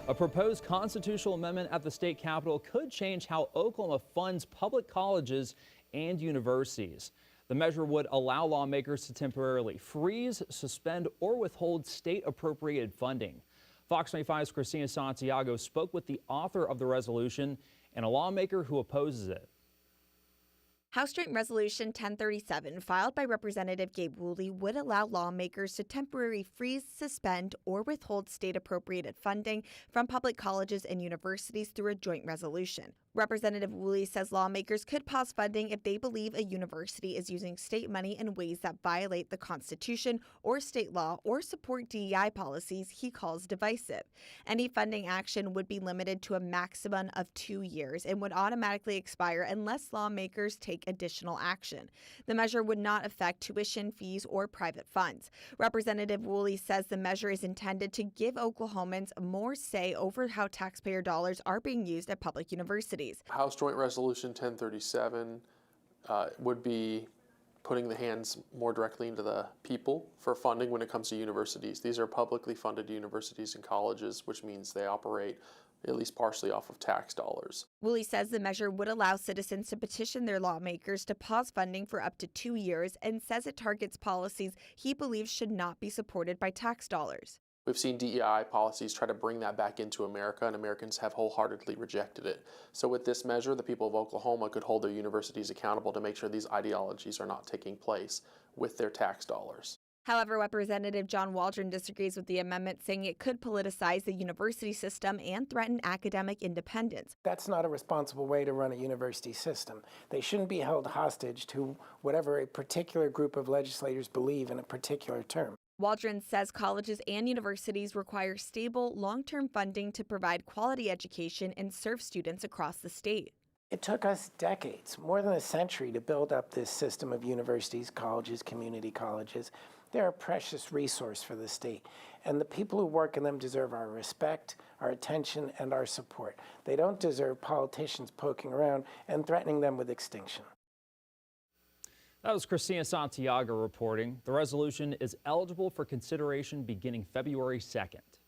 A proposed constitutional amendment at the state capitol could change how Oklahoma funds public colleges and universities. The measure would allow lawmakers to temporarily freeze, suspend, or withhold state appropriated funding. Fox 25's Christina Santiago spoke with the author of the resolution and a lawmaker who opposes it. House Joint Resolution 1037, filed by Representative Gabe Woolley, would allow lawmakers to temporarily freeze, suspend, or withhold state-appropriated funding from public colleges and universities through a joint resolution. Representative Woolley says lawmakers could pause funding if they believe a university is using state money in ways that violate the Constitution or state law or support DEI policies he calls divisive. Any funding action would be limited to a maximum of 2 years and would automatically expire unless lawmakers take additional action. The measure would not affect tuition, fees, or private funds. Representative Woolley says the measure is intended to give Oklahomans more say over how taxpayer dollars are being used at public universities. House Joint Resolution 1037 would be putting the hands more directly into the people for funding when it comes to universities. These are publicly funded universities and colleges, which means they operate at least partially off of tax dollars. Woolley says the measure would allow citizens to petition their lawmakers to pause funding for up to 2 years and says it targets policies he believes should not be supported by tax dollars. We've seen DEI policies try to bring that back into America, and Americans have wholeheartedly rejected it. So with this measure, the people of Oklahoma could hold their universities accountable to make sure these ideologies are not taking place with their tax dollars. However, Representative John Waldron disagrees with the amendment, saying it could politicize the university system and threaten academic independence. That's not a responsible way to run a university system. They shouldn't be held hostage to whatever a particular group of legislators believe in a particular term. Waldron says colleges and universities require stable, long-term funding to provide quality education and serve students across the state. It took us decades, more than a century, to build up this system of universities, colleges, community colleges. They're a precious resource for the state, and the people who work in them deserve our respect, our attention, and our support. They don't deserve politicians poking around and threatening them with extinction. That was Christina Santiago reporting. The resolution is eligible for consideration beginning February 2nd.